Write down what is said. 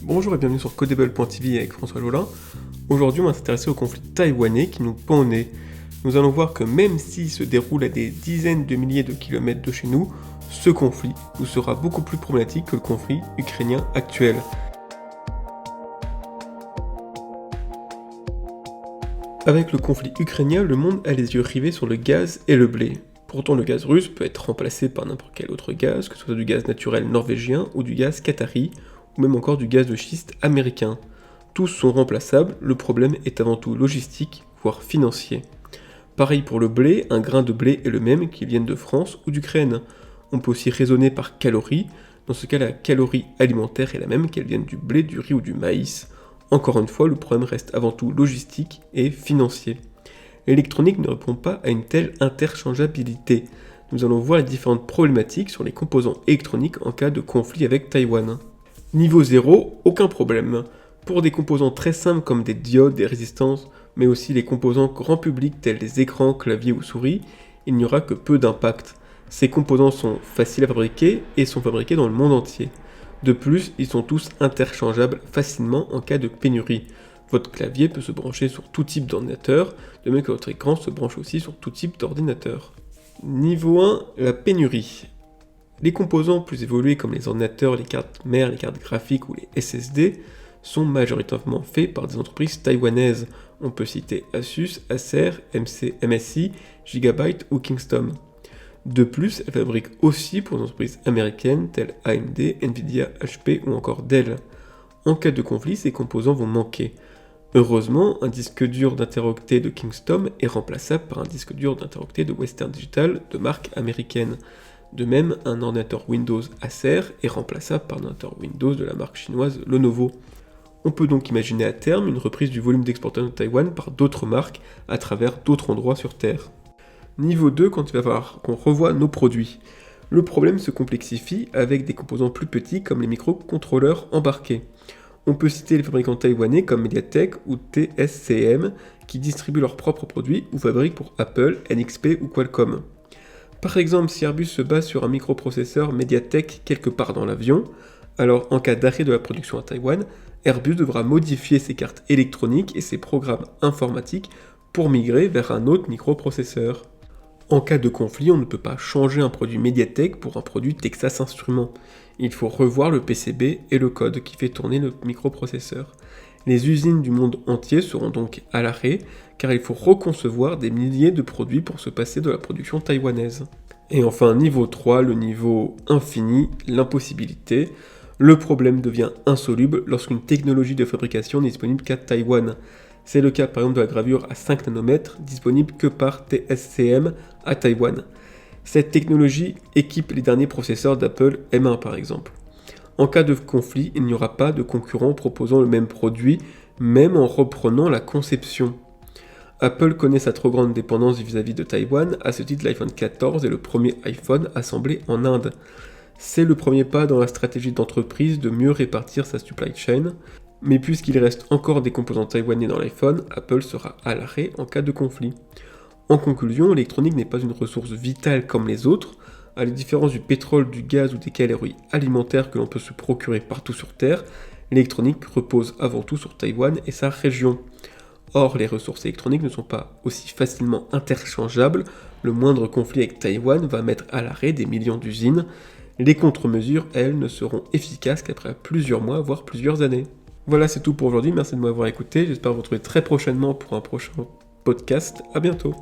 Bonjour et bienvenue sur Codable.tv avec François Jolin. Aujourd'hui, on va s'intéresser au conflit taïwanais qui nous pend au nez. Nous allons voir que même s'il se déroule à des dizaines de milliers de kilomètres de chez nous, ce conflit nous sera beaucoup plus problématique que le conflit ukrainien actuel. Avec le conflit ukrainien, le monde a les yeux rivés sur le gaz et le blé. Pourtant, le gaz russe peut être remplacé par n'importe quel autre gaz, que ce soit du gaz naturel norvégien ou du gaz qatari, ou même encore du gaz de schiste américain. Tous sont remplaçables, le problème est avant tout logistique, voire financier. Pareil pour le blé, un grain de blé est le même qu'il vienne de France ou d'Ukraine. On peut aussi raisonner par calories, dans ce cas la calorie alimentaire est la même qu'elle vienne du blé, du riz ou du maïs. Encore une fois, le problème reste avant tout logistique et financier. L'électronique ne répond pas à une telle interchangeabilité. Nous allons voir les différentes problématiques sur les composants électroniques en cas de conflit avec Taïwan. Niveau 0, aucun problème. Pour des composants très simples comme des diodes, des résistances, mais aussi les composants grand public tels les écrans, claviers ou souris, il n'y aura que peu d'impact. Ces composants sont faciles à fabriquer et sont fabriqués dans le monde entier. De plus, ils sont tous interchangeables facilement en cas de pénurie. Votre clavier peut se brancher sur tout type d'ordinateur, de même que votre écran se branche aussi sur tout type d'ordinateur. Niveau 1, la pénurie. Les composants plus évolués comme les ordinateurs, les cartes mères, les cartes graphiques ou les SSD sont majoritairement faits par des entreprises taïwanaises. On peut citer Asus, Acer, MSI, Gigabyte ou Kingston. De plus, elles fabriquent aussi pour des entreprises américaines telles AMD, Nvidia, HP ou encore Dell. En cas de conflit, ces composants vont manquer. Heureusement, un disque dur d'interoctet de Kingston est remplaçable par un disque dur d'interoctet de Western Digital de marque américaine. De même, un ordinateur Windows Acer est remplaçable par un ordinateur Windows de la marque chinoise Lenovo. On peut donc imaginer à terme une reprise du volume d'exportation de Taïwan par d'autres marques à travers d'autres endroits sur Terre. Niveau 2, quand il va falloir qu'on revoie nos produits. Le problème se complexifie avec des composants plus petits comme les microcontrôleurs embarqués. On peut citer les fabricants taïwanais comme MediaTek ou TSCM qui distribuent leurs propres produits ou fabriquent pour Apple, NXP ou Qualcomm. Par exemple, si Airbus se base sur un microprocesseur MediaTek quelque part dans l'avion, alors en cas d'arrêt de la production à Taïwan, Airbus devra modifier ses cartes électroniques et ses programmes informatiques pour migrer vers un autre microprocesseur. En cas de conflit, on ne peut pas changer un produit Mediatek pour un produit Texas Instruments. Il faut revoir le PCB et le code qui fait tourner le microprocesseur. Les usines du monde entier seront donc à l'arrêt, car il faut reconcevoir des milliers de produits pour se passer de la production taïwanaise. Et enfin, niveau 3, le niveau infini, l'impossibilité. Le problème devient insoluble lorsqu'une technologie de fabrication n'est disponible qu'à Taïwan. C'est le cas par exemple de la gravure à 5 nanomètres, disponible que par TSCM à Taïwan. Cette technologie équipe les derniers processeurs d'Apple M1 par exemple. En cas de conflit, il n'y aura pas de concurrent proposant le même produit, même en reprenant la conception. Apple connaît sa trop grande dépendance vis-à-vis de Taïwan, à ce titre l'iPhone 14 est le premier iPhone assemblé en Inde. C'est le premier pas dans la stratégie d'entreprise de mieux répartir sa supply chain, mais puisqu'il reste encore des composants taïwanais dans l'iPhone, Apple sera à l'arrêt en cas de conflit. En conclusion, l'électronique n'est pas une ressource vitale comme les autres. À la différence du pétrole, du gaz ou des calories alimentaires que l'on peut se procurer partout sur Terre, l'électronique repose avant tout sur Taïwan et sa région. Or, les ressources électroniques ne sont pas aussi facilement interchangeables. Le moindre conflit avec Taïwan va mettre à l'arrêt des millions d'usines. Les contre-mesures, elles, ne seront efficaces qu'après plusieurs mois, voire plusieurs années. Voilà, c'est tout pour aujourd'hui. Merci de m'avoir écouté. J'espère vous retrouver très prochainement pour un prochain podcast. À bientôt.